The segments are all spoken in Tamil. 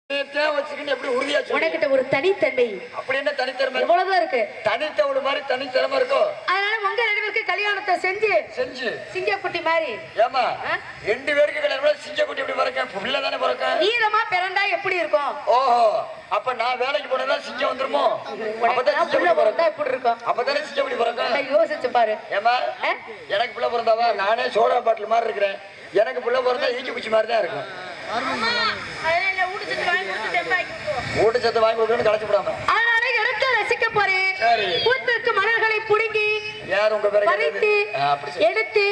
உனக்கிட்ட ஒரு தனித்தன்மை அப்படி என்ன தனித்திறமை எவ்வளவுதான் இருக்கு. தனித்தவடு மாதிரி தனித்திறமை இருக்கோ. அதனால உங்க ரெண்டு பேருக்கு கல்யாணத்தை செஞ்சு சிங்கக்குட்டி மாதிரி. ஏமா ரெண்டு பேருக்கு கல்யாணம் சிங்கக்குட்டி எப்படி பிறக்க புள்ள தானே பிறக்க. ஈரமா பிறந்தா எப்படி இருக்கும்? ஓஹோ அப்ப நான் வேலைக்கு போனதா சிங்கம் வந்துருமோ? அப்பதான் புள்ள பிறந்தா எப்படி இருக்கும்? அப்பதானே சிங்கம் எப்படி பிறக்க. யோசிச்சு பாரு. ஏமா எனக்கு புள்ள பிறந்தாவா நானே சோடா பாட்டில் மாதிரி இருக்கிறேன். எனக்கு புள்ள பிறந்தா ஈக்கி குச்சி மாதிரி தான் இருக்கும். ஊட்டச்சத்து வாங்கி கொடுக்கணும்னு களைச்சு விடாம அதனால இடத்த ரசிக்க போறேன். பூத்திற்கு மலர்களை புடுங்கி யார் உங்க பேரை பறித்து எடுத்து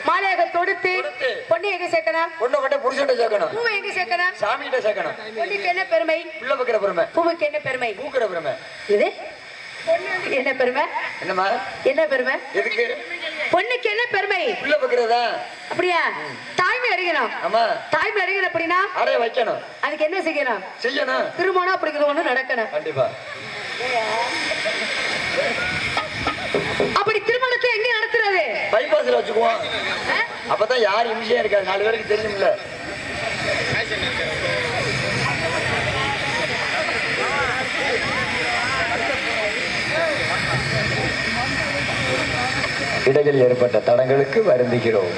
மாலையாக தொடுத்து பொண்ணு எங்க சேர்க்கணும்? பொண்ணு கொண்டே புருஷன்ட்ட சேர்க்கணும். பூவை எங்க சேர்க்கணும்? சாமிகிட்ட சேர்க்கணும். பொண்ணுக்கு என்ன பெருமை? புள்ள வைக்கிற பெருமை. பூவுக்கு என்ன பெருமை? பூக்கிற பெருமை. இது என்ன பெருமை? என்னமா என்ன பெருமை? எதுக்கு பொண்ணுக்கு என்ன பெருமை? புள்ள வைக்கிறதா? அப்படியா? தாய்மை அடையணும். ஆமா தாய்மை அடையணும். அப்படின்னா அடைய வைக்கணும். அதுக்கு என்ன செய்யணும்? செய்யணும். திருமணம் அப்படிங்கிறது ஒண்ணு நடக்கணும். கண்டிப்பா. அப்படி திருமணத்தை எங்க நடத்துறது? பைபாஸ்ல வச்சுக்குவோம். அப்பதான் யார் இம்சையா இருக்காது 4 பேருக்கு தெரியும்ல. இடையில் ஏற்பட்ட தடங்களுக்கு வருந்துகிறோம்.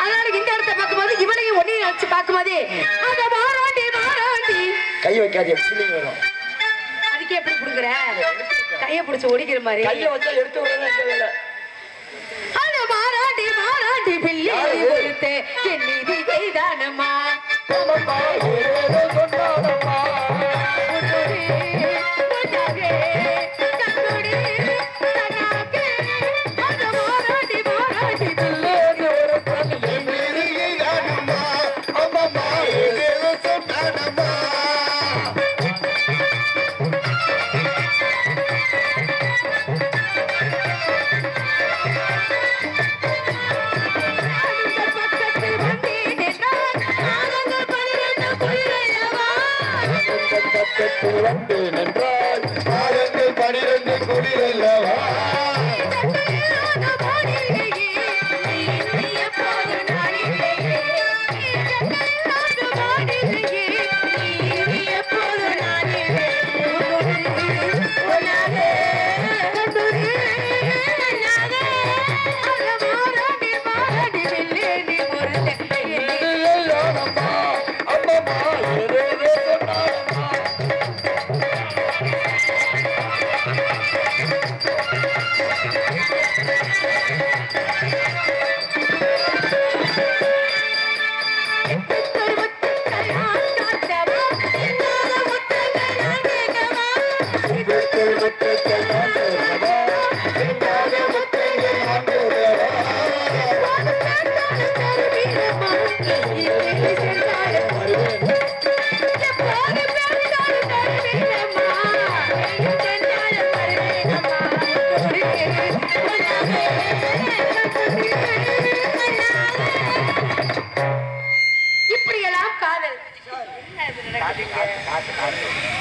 அதனால இந்த இடத்தை பார்க்கும்போது இவனையும் ஒன்னையும் வச்சு பார்க்கும்போது அந்த மாராண்டி மாராண்டி கை வைக்காது வரும். அதுக்கு எப்படி புடுங்குற? கையை பிடிச்சு ஒடிக்கிற மாதிரி. கையை வச்சா எடுத்து விடுறதா அந்த மாராண்டி மாராண்டி பிள்ளை கொடுத்து என் நீதி கைதானம்மா வந்தேன் என்றால் பாதங்கள் 12 குளிரல்லவா.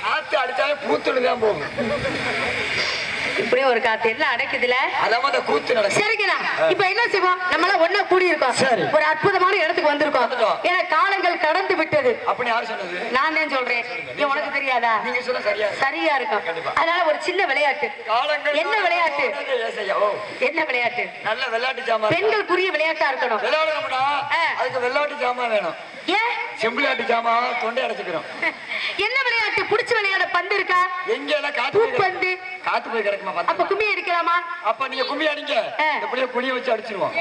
காத்து அடிச்சாலும் பூத்துடுதான் போகும். இப்படியே ஒரு காத்து எல்லாம் அடைக்குதுல. அதான் கூத்து நடக்கும். சரிங்களா? இப்ப என்ன செய்வோம்? நம்மள ஒண்ணா கூடி இருக்கோம். ஒரு அற்புதமான இடத்துக்கு வந்திருக்கோம். ஏன்னா காலங்கள் கடந்து விட்டது. அப்படி யாரு சொன்னது? நான் தான் சொல்றேன். உனக்கு தெரியாதா? நீங்க சொல்ல சரியா இருக்கும். அதனால ஒரு சின்ன விளையாட்டு. என்ன விளையாட்டு? என்ன விளையாட்டு? நல்ல விளையாட்டு ஜாமான். பெண்களுக்குரிய விளையாட்டா இருக்கணும். விளையாடணும்னா அதுக்கு விளையாட்டு ஜாமான் வேணும். ஏன்? செம்பிளாட்டு ஜாமான் தொண்டை அடைச்சுக்கிறோம். என்ன விளையாட்டு? புடிச்சு விளையாட பந்து இருக்கா? எங்க எல்லாம் காத்து பந்து காத்து போய் கிடக்குமா? அப்ப கும்மி அடிக்கலாமா? அப்ப நீங்க கும்மி அடிங்க. எப்படியோ குடிய வச்சு அடிச்சிருவோம்.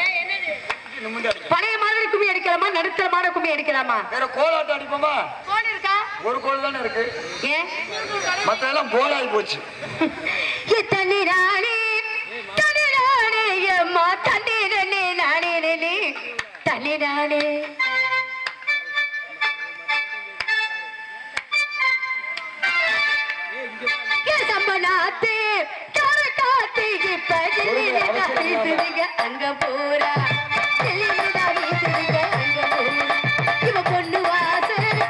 பழைய மாதிரி கும்மி அடிக்கலாமா? நடுத்தரமான கும்மி அடிக்கலாமா? வேற கோலாட்டம் அடிப்போமா? கோல் இருக்கா? ஒரு கோல் தானே இருக்கு. ஏன் மத்த எல்லாம் கோலாகி போச்சு. தண்ணி நானே தண்ணி நானே அம்மா தண்ணி நானே நானே தண்ணி நானே சம்பனாத்தே காத்து இப்ப அங்க போறா இவ பொண்ணு வாசல்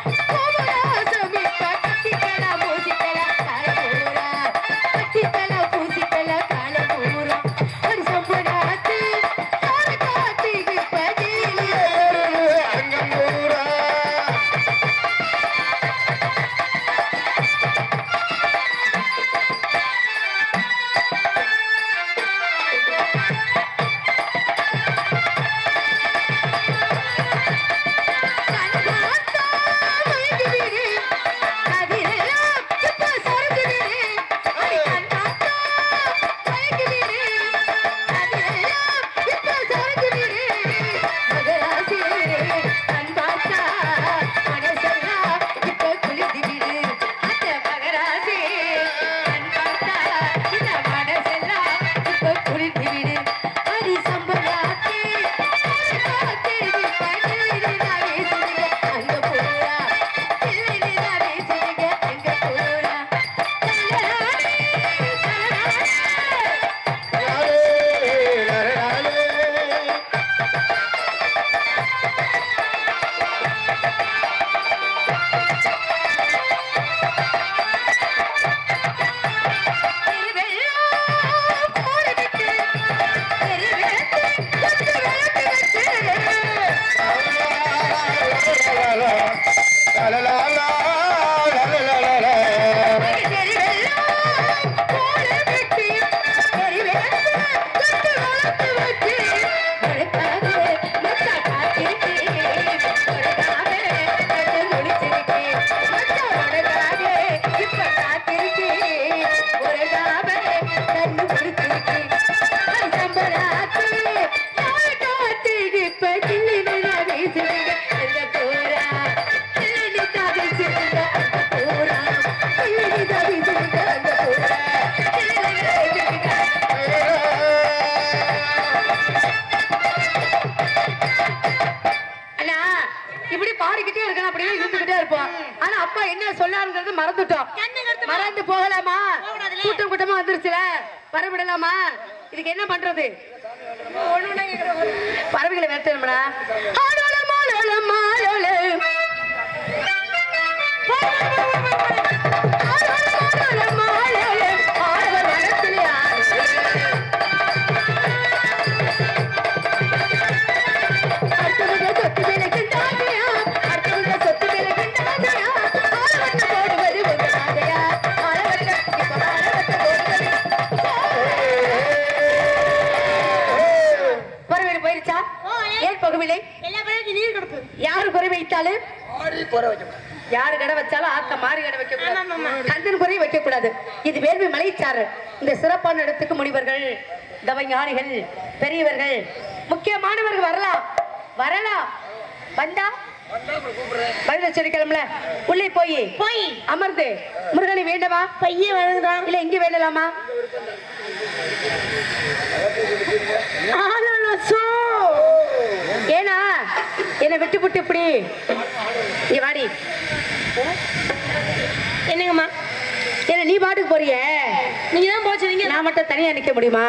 இப்படி பாடிக்கிட்டே இருக்கணும் அப்படியே இருந்துகிட்டே இருப்போம். ஆனா அப்பா என்ன சொன்னாருங்கிறது மறந்துட்டோம். மறந்து போகலாமா? கூட்டம் கூட்டமா வந்துருச்சுல, வரவிடலாமா? இதுக்கு என்ன பண்றது? பறவைகளை விரட்டணும்டா. யாரு குறை வைத்தாலும் யாரு கடை வச்சாலும் ஆத்த மாறி கடை வைக்க கூடாது, கந்தன் குறை வைக்க கூடாது. இது வேள்வி மலைச்சாரல். இந்த சிறப்பான இடத்துக்கு முனிவர்கள், தவஞானிகள், பெரியவர்கள், முக்கியமானவர்கள் வரலாம் வரலாம். வந்தா பதில சொல்லிக்கலாம்ல. உள்ளே போய் அமர்ந்து முருகனை வேண்டவா? பையன் வேணுதான் இல்ல இங்க வேண்டலாமா? ஏனா என்ன விட்டு விட்டு இப்படி வாடி. என்னங்கம்மா என்ன நீ பாட்டுக்கு போறிய? நீங்க தான் போச்சுறீங்க, நான் மட்டும் தனியா நிக்க முடியுமா?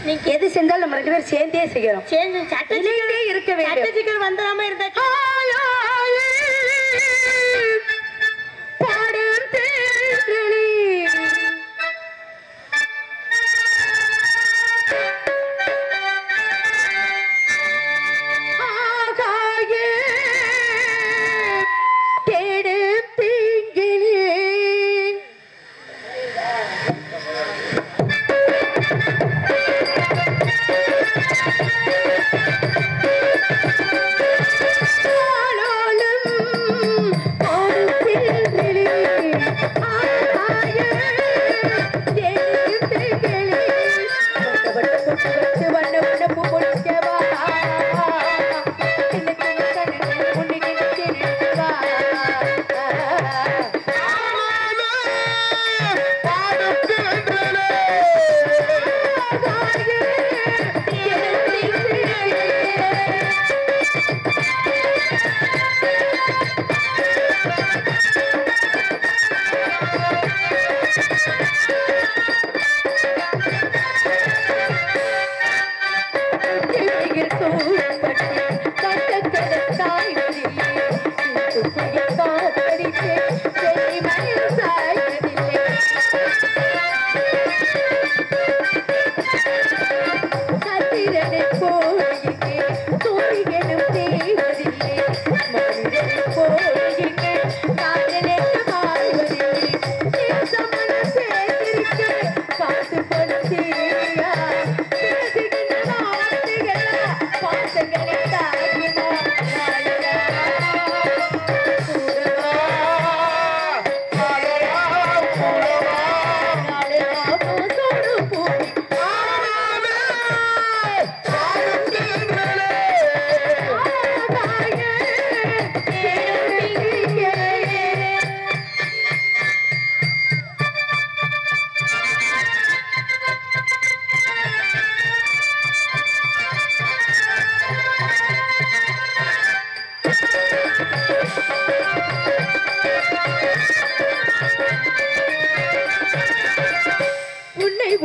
நீங்க எது செஞ்சாலும் நம்ம ரெண்டு பேரும் சேர்ந்தே செய்யறோம். சேர்ந்து சட்டத்திலே இருக்க வேண்டும். சட்டத்திகள் வந்துடாம இருந்தா பாடும் தேனி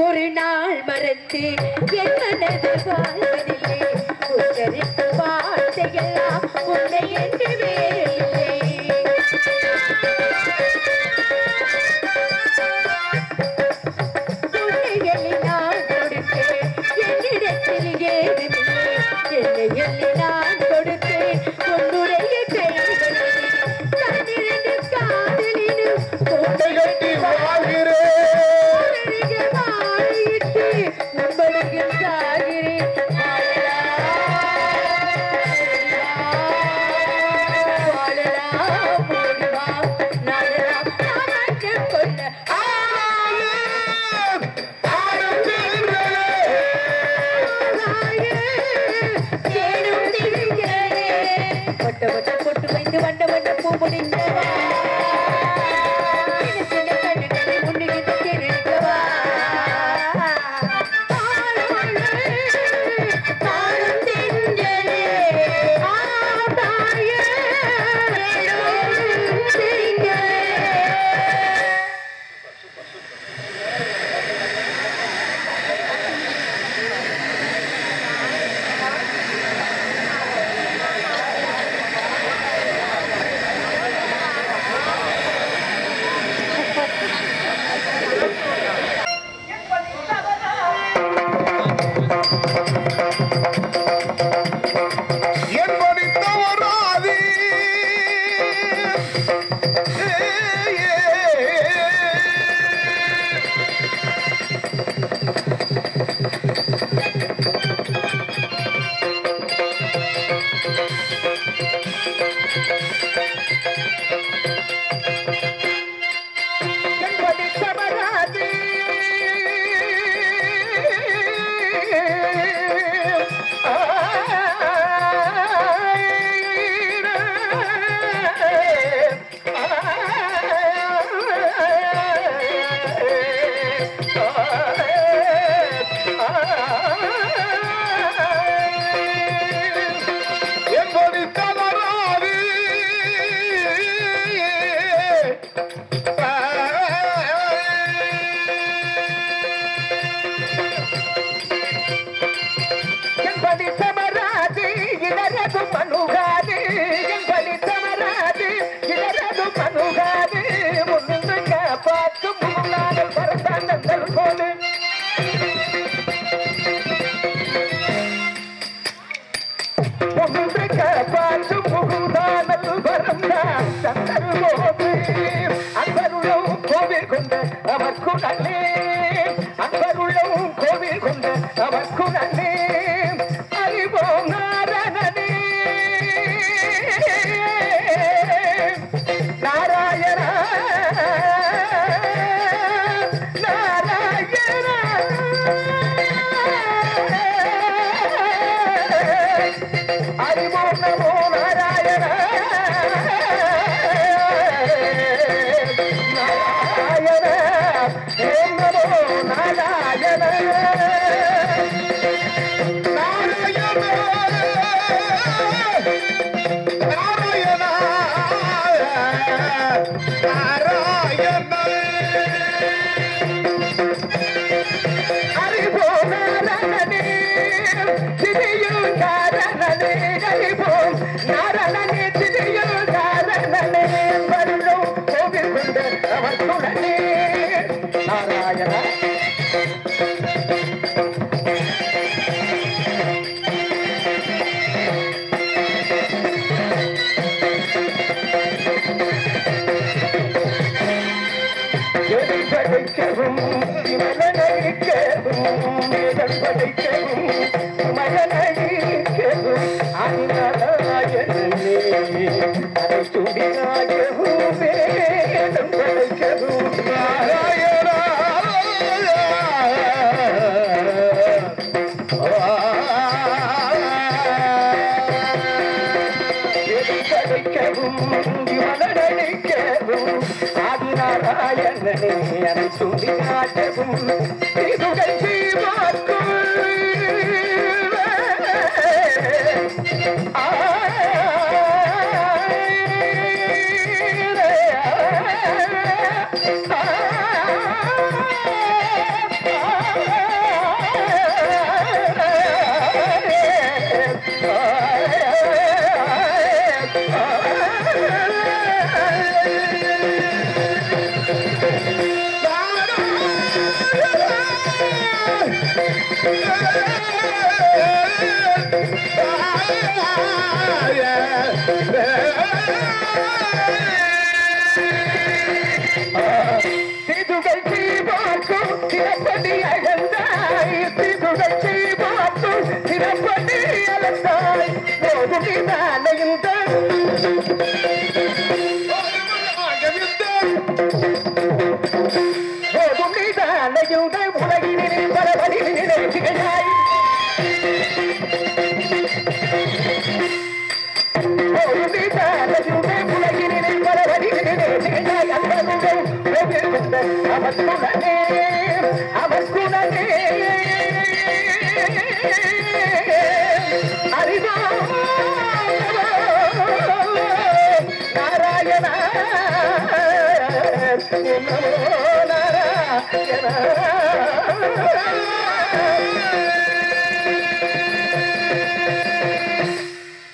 ஒரு நாள் மறந்து என் மனது வாழ்வதில்லை. உச்சரிக்கும் வார்த்தையெல்லாம் உன்னை என்று வேறில்லை. உன்னை நான் கொடுத்தேன், என்னிடத்தில் ஏதுமில்லை. என்னை எண்ணி நான் கொடுத்தேன், உன்னுடைய கைகளில் தன்னிரண்டு காதலினும் கோட்டை கட்டி வாழ்கிறேன். பொட்டு வைத்து வண்ட வண்ட பூ முடிந்தவா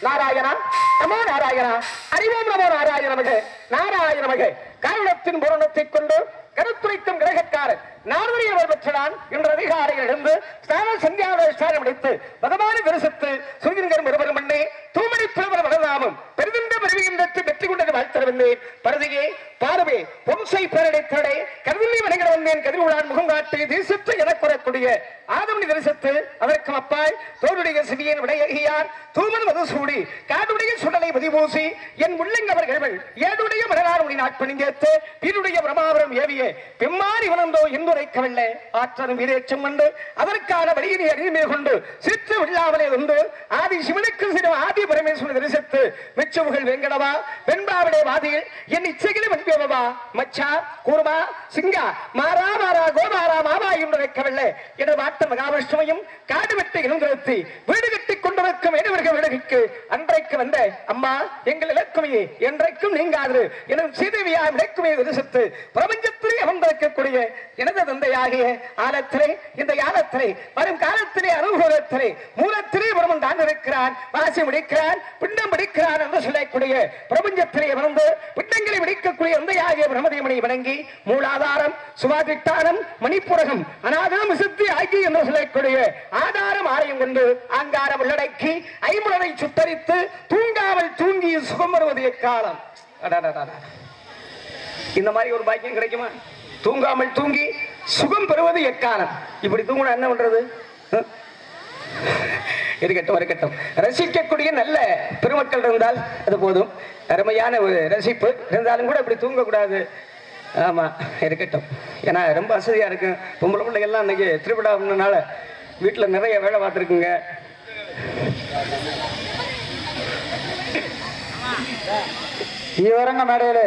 நாராயணா நமோ நாராயணா அறிவோம் நமோ நாராயணமகே நாராயணமகே காரணத்தின் பூரணத்தை கொண்டு கருத்துரைக்கும் கிரகக்காரன் நார்வரியவர் பெற்றான் என்ற அதிகாரிகள் இருந்து ஸ்நான சந்தியாவதாரம் அடித்து பகவானை தரிசித்து சூரியன்கரும் ஒருவரும் மண்ணே தூமணி புலவர் வளர்ந்தாமும் பெருகின்ற பெருகின்றத்தை வெற்றி கொண்ட என்று வாழ்த்தர வந்தேன். பரதியே பார்வே பொன்சை பேரடைத்தடை கருவிலை வணங்கிட வந்தேன். கதிர்வுளான் முகம் காட்டு தேசத்து என கூறக்கூடிய ஆதமணி தரிசத்து அதற்கும் அப்பாய் தோளுடைய சிவியன் விடையார் தூமன் மது சூடி காடுடைய சுடலை பதிபூசி என் உள்ளங்கவர்கள் ஏடுடைய மலராருடைய நாட்பணிஞ்சேத்து வீடுடைய பிரமாபுரம் ஏவிய பெம்மாறி வளர்ந்தோ என்றுரைக்கவில்ல ஆற்றலும் வீரேச்சம் கொண்டு அதற்கான வழியினை அறிமை கொண்டு சிற்று விழாவலே வந்து ஆதி சிவனுக்கு சிறும் ஆதி பரமேஸ்வரன் தரிசித்து மெச்சவுகள் வெங்கடவா வெண்பாவிலே வாதியில் என் இச்சைகளை வன்பேவா மச்சா கூர்மா சிங்கா மாறா மாறா கோமாரா மாவா என்றுரைக்கவில்லை என வாட்ட மகாவிஷ்ணுவையும் காடு வெட்டி இனந்திருத்தி வீடு கட்டிக் கொண்டிருக்கும் ஏடுவர்கள் விலகிக்கு அன்றைக்கு வந்த அம்மா எங்கள் இலக்குமையே என்றைக்கும் நீங்காது எனும் சீதேவியா இலக்குமையை தரிசித்து பிரபஞ்சத்திலே அமர்ந்திருக்கக்கூடிய எனது தந்தையாகிய ஆலத்திலே இந்த யாலத்திலே வரும் காலத்திலே அனுகூலத்திலே மூலத்திலே பிரமன் தான் இருக்கிறான் வாசி முடிக்கிறான் பிண்டம் பிடிக்கிறான் என்று சொல்லக்கூடிய பிரபஞ்சத்திலே வந்து பிண்டங்களை விடிக்கக்கூடிய தந்தையாகிய பிரமதேவனை வணங்கி மூலாதாரம் சுவாதிட்டானம் மணிப்புரகம் அநாதம் சித்தி ஆகி என்று சொல்லக்கூடிய ஆதாரம் ஆலயம் கொண்டு அங்காரம் உள்ளடக்கி ஐம்புலனை சுத்தரித்து தூங்காமல் தூங்கி சுகம் வருவது எக்காலம். இந்த மாதிரி ஒரு பாக்கியம் கிடைக்குமா? தூங்காமல் தூங்கி சுகம் பெறுவது எக்காலம். இப்படி தூங்கினா என்ன பண்றது? இருக்கட்டும் இருக்கட்டும். ரசிக்கக்கூடிய நல்ல பெருமக்கள் இருந்தால் அது போதும். அருமையான ஒரு ரசிப்பு இருந்தாலும் கூட இப்படி தூங்கக்கூடாது. ஆமா இருக்கட்டும். ஏன்னா ரொம்ப வசதியா இருக்கு. பொம்பளை பிள்ளைகள்லாம் இன்னைக்கு திருவிழானால வீட்டுல நிறைய வேலை பார்த்துருக்குங்க. இவரங்க மேடையில்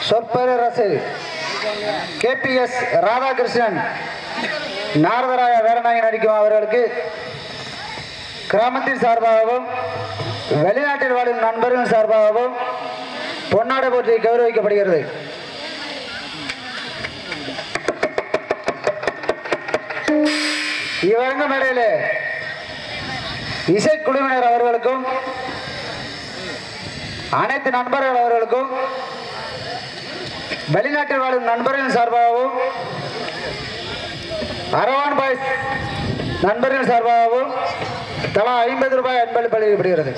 சொற்பரசு KPS ராதாகிருஷ்ணன் நாரதராய வேரநாயகன் நடிக்கும் அவர்களுக்கு கிராமத்தின் சார்பாகவும் வெளிநாட்டில் வாழும் நண்பர்கள் சார்பாகவும் பொன்னாடை போற்றி கௌரவிக்கப்படுகிறது. இவரங்க மேடையில் இசைக்குழுவினர் அவர்களுக்கும் அனைத்து நண்பர்கள் அவர்களுக்கும் வெளிநாட்டில் வாழும் நண்பர்கள் சார்பாகவும் அரவான் பாய்ஸ் நண்பர்கள் சார்பாகவும் தலா 50 ரூபாய் அன்பளிப்பு அளிக்கப்படுகிறது.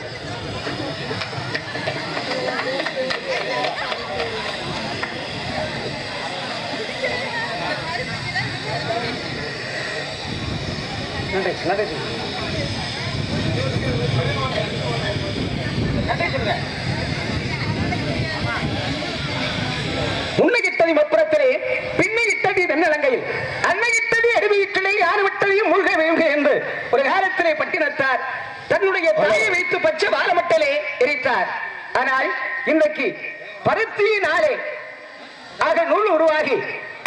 நன்றி நன்றி உன்னையிட்டதி மப்புறத்திலே பின்னை இட்டதி தென்னலங்கையில் அன்னையிட்டதி அருவியிட்டலை யார் விட்டதையும் மூழ்க வேங்க என்று ஒரு காலத்திலே பட்டினத்தார் தன்னுடைய தலையை வைத்து பச்சை வாழமட்டலே எரித்தார். ஆனால் இன்றைக்கு பருத்தியினாலே ஆக நூல் உருவாகி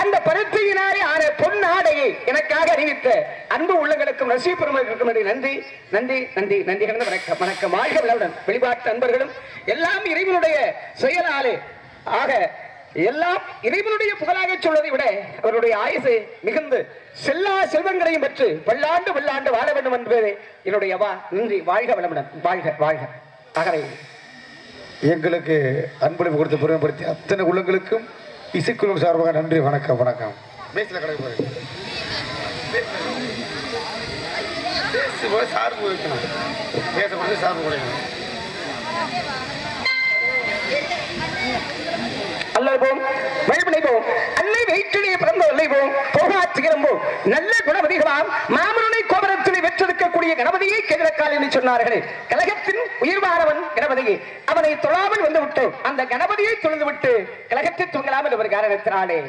அந்த பருத்தியினாலே ஆன பொன்னாடையை எனக்காக அறிவித்த அன்பு உள்ளங்களுக்கும் ரசிக பெருமக்களுக்கும் நன்றி நன்றி நன்றி நன்றி கலந்த வணக்கம் வணக்கம். வாழ்க வளமுடன். வெளிப்பாட்டு அன்பர்களும் எல்லாம் இறைவனுடைய செயலாலே ஆக எல்லாம் இறைவனுடைய புகழாக சொல்வதை விட அவருடைய ஆயுசு மிகுந்து செல்லா செல்வங்களையும் பெற்று பல்லாண்டு பல்லாண்டு வாழ வேண்டும் என்பதே என்னுடைய வா. நன்றி. வாழ்க வளமுடன். வாழ்க வாழ்க. ஆகவே எங்களுக்கு அன்பளிப்பு கொடுத்து பெருமைப்படுத்தி அத்தனை உள்ளங்களுக்கும் இசைக்குழு சார்பாக நன்றி. வணக்கம் வணக்கம். சார்பு வைக்கணும். பேசப்படுறது சார்பு கொடுக்கணும். அல்லவோம் வழிபடைவோம் அன்னை வயிற்றிலே பிறந்த அல்லைவோம் போகாற்றுகிறோம் நல்ல குணவதிகளாம் மாமனுனை கோபுரத்திலே வெற்றெடுக்கக்கூடிய கணபதியை கெதிரக்கால் என்று சொன்னார்களே. கழகத்தின் உயிர்வானவன் கணபதியை அவனை தொழாமல் வந்து விட்டு அந்த கணபதியை தொழுது விட்டு கழகத்தை தூங்கலாமல் ஒரு காரணத்தினாலே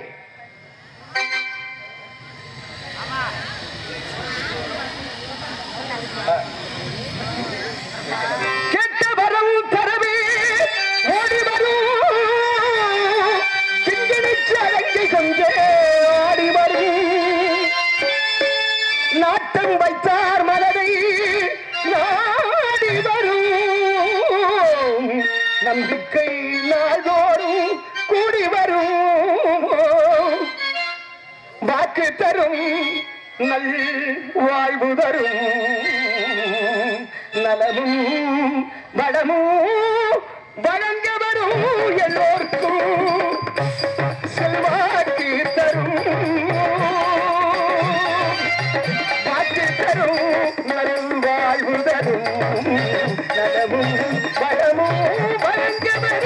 கேட்ட வரம் தரவே ஓடி வரும் ஆடி வரும் நாட்டம் வைத்தார் மலரை நாடி வரும் நம்பிக்கை நாள்தோறும் கூடி வரும் வாக்கு தரும் நல் வாழ்வு தரும் நலமும் வளமும் வழங்க வரும் எல்லோருக்கும் செல்வாக்கு தரும் வாக்கு தரும் நல் வாழ்வு தரும் நலமும் வளமும் வழங்க வரும்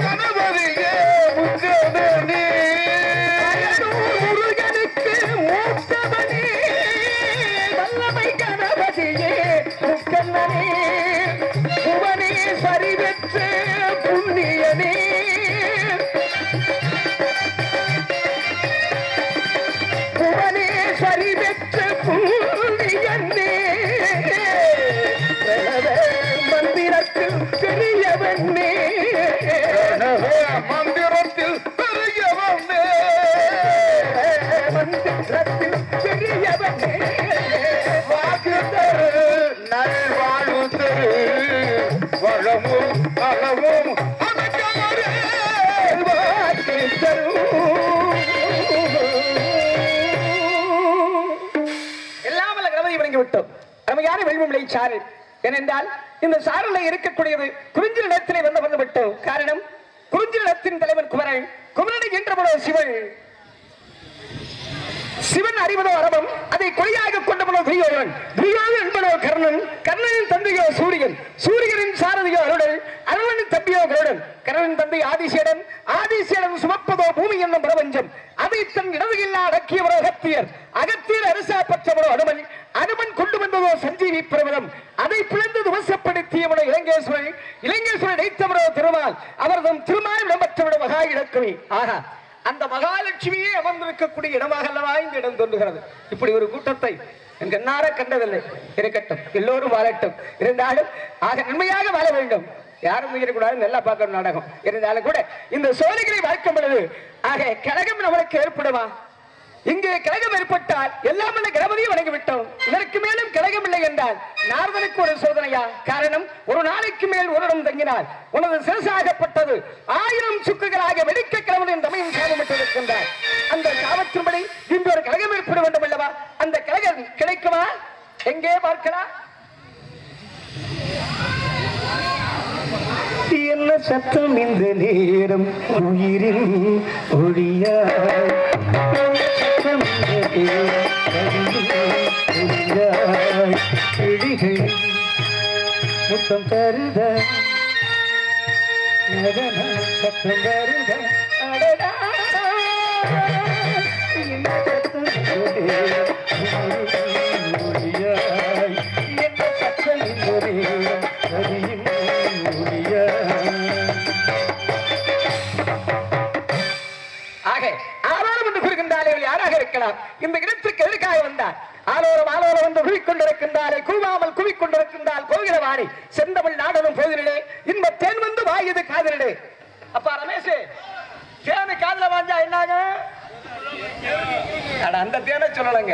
கணபதியே முக்கணனே முருகனுக்கு மூத்தவனே வல்லமை கணபதியே முக்கண்ணனே புவனேஸ்வரி பெற்ற புண்ணியனே புவனேஸ்வரி பெற்ற புண்ணியனே மந்திரத்தில் பெரியவனே மந்திரத்தில் பெரியவனே மந்திரத்தில் பெரியவனே வாக்கு தரு நல்வாழ்வு தரு வளமும் அளவும் வாக்கு தரும் எல்லாமல்ல கணபதி வணங்கி விட்டோம். அருமையான வெள்ளும் சாறு ஏனென்றால் இந்த சாரலை இருக்கக்கூடியது குறிஞ்சி நிலத்திலே வந்து விட்டோம். காரணம் குறிஞ்சி நிலத்தின் தலைவன் குமரன், குமரனை என்றவனோ சிவன், சிவன் அறிவதோ அரபம், அதை கொலையாக கொண்டவனோ துரியோதனன், துரியோதனன் என்பனோ கர்ணன், கர்ணனின் தந்தையோ சூரியன், சூரியனின் சாரதியோ அருணன், அருணனின் தம்பியோ கருடன், கருணன் தந்தை ஆதிசேடன், ஆதிசேடன் சுமப்பதோ பூமி என்னும் பிரபஞ்சம், அதை தன் இடதுகில்லா அடக்கியவரோ அகத்தியர், அகத்தியர் அரசா பெற்றவரோ அனுமன், அனுமன் கொண்டு வந்ததோ சஞ்சீவி பிரபலம், அதை பிளந்து துவசப்படுத்தியவனோ இலங்கேஸ்வரன், இலங்கேஸ்வரன் இணைத்தவரோ திருமால், அவரதும் திருமால் இடம்பெற்றவரோ மகா இலக்குமி. ஆகா, அந்த மகாலட்சுமியே அமர்ந்திருக்கக்கூடிய இடமாக அல்லவா இந்த இடம் தோன்றுகிறது. இப்படி ஒரு கூட்டத்தை என் கண்ணார கண்டதில்லை. இருக்கட்டும், எல்லோரும் வாழட்டும். இருந்தாலும் ஆக நன்மையாக வாழ வேண்டும், யாரும் உயிரக்கூடாது, நல்லா பார்க்கணும் நாடகம். இருந்தாலும் கூட இந்த சோழிகளை வாழ்க்கும் பொழுது ஆக கழகம் நம்மளுக்கு ஏற்படுமா? இங்கே கழகம் ஏற்பட்டால் எல்லாம் கணபதியை வணங்கிவிட்டோம். இதற்கு மேலும் கழகம் இல்லை என்றால் நாரதனுக்கு ஒரு சோதனையா? காரணம், ஒரு நாளைக்கு மேல் ஒரு இடம் தங்கினால் உனது சிரசாகப்பட்டது 1000 சுக்குகளாக வெடிக்க கிழவனின் தமையும் சாபமிட்டிருக்கின்றார். அந்த சாபத்தின்படி இன்று ஒரு கழகம் ஏற்பட வேண்டும் அல்லவா? அந்த கழகம் கிடைக்குமா? எங்கே பார்க்கலாம்? என்ன சத்தம் இந்த நேரம் உயிரில் ஒளியா? முத்தம் தருத சத்தம் தருத அடடா இந்த இடத்திற்கு எதற்காக வந்தார்? ஆலோரம் ஆலோரம் வந்து குவிக்கொண்டிருக்கின்றாரே, கூவாமல் குவிக்கொண்டிருக்கின்றால் கோகிலவாணி செந்தமிழ் நாடனும் போதிலே இந்த தேன் வந்து வாயுது காதலிடே. அப்பா ரமேஷ், தேனு காதல வாஞ்சா என்னாங்க? அந்த தேனை சொல்லலங்க.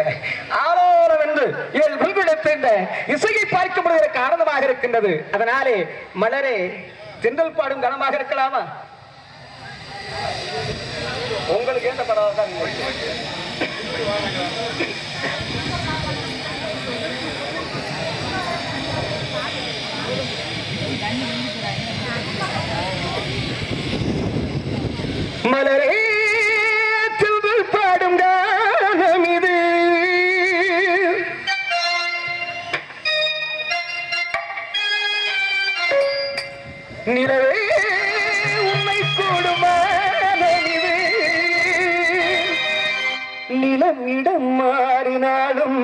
ஆலோரம் என்று ஏழு புல்குடத்தை இந்த இசையை பார்க்க முடிவதற்கு ஆனந்தமாக இருக்கின்றது. அதனாலே மலரே தென்றல் பாடும் கனமாக இருக்கலாமா? உங்களுக்கு எந்த படம் தான் மலரே தென்றல் பாடும் கானம் இது, நிலவே உன்னை கூடுமான இது, நிலம் இடம் மாறினாலும்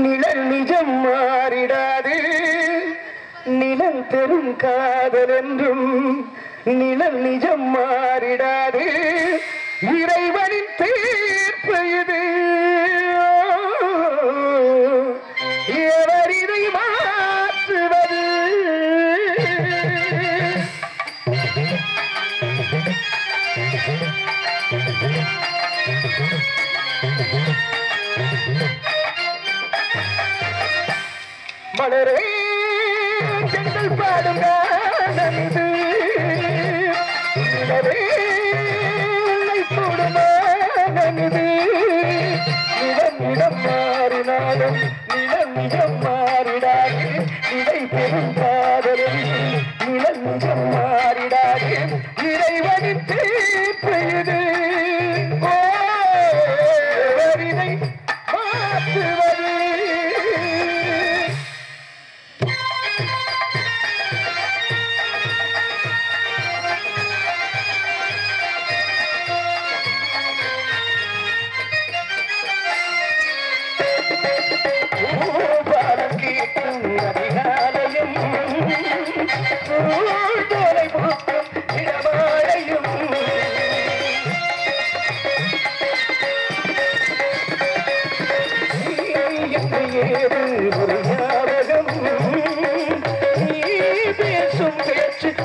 நிழல் நிஜம் மாறிடாது, நிழல் பெரும் காதல் என்றும் நிழல் நிஜம் மாறிடாது, இறைவனின் தீர்ப்பு இது, எவர் இதை மாற்றுவது? மலரே செங்கல் பாடும் கானம் இது, நிலவே உன்னை கூடுமானம் இது, நிலம் இடம் மாறினாலும் நிலம் நிஜம் மாறிடாது, நிலை பெரும் காதலில் நிலம் நிஜம் மாறிடாது, இறைவனின் தீர்ப்பு இது, இதை மாற்றுவது?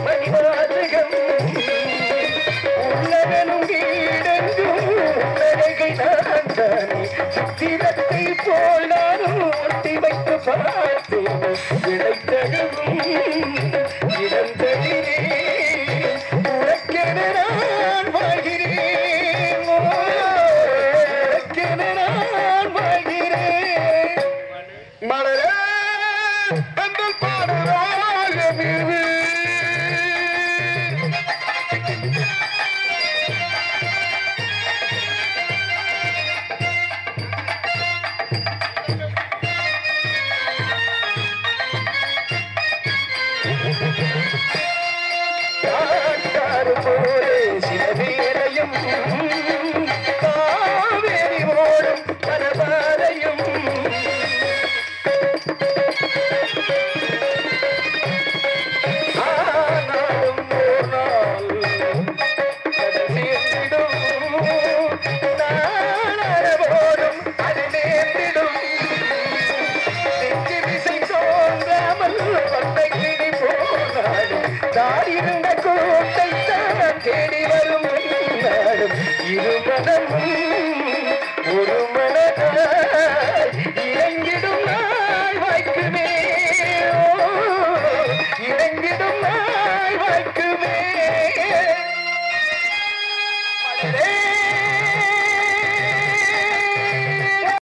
மணிவாசகம் உள்ளவனும் வீடெங்கும் உலகை நான் தானே சித்திரத்தை போல் நானும் ஒட்டி வைத்து பார்த்தேன் இடைத்தழுவும் இடந்தழிலே உனக்கென நான் வாழ்கிறேன் உனக்கென நான் வாழ்கிறேன் மலரே எங்கள் பாடலாக மீது போலே சில வேலையும் காவேரி ஓடும் பரபாரையும் ஆனாலும் ஒரு நாள் கடல் நேர்ந்திடும் நாளோடும் அது நேர்ந்திடும் நெஞ்சு விசை தோன்றாமல் பட்டை கிளி போனாலும் தாடிருந்த கோட்டை தான் தேடி வரும் நாடும் இருமனமும் ஒரு மனதாய் இறங்கிடும் நாள் வாய்க்குமே இறங்கிடும் நாள் வாய்க்குமே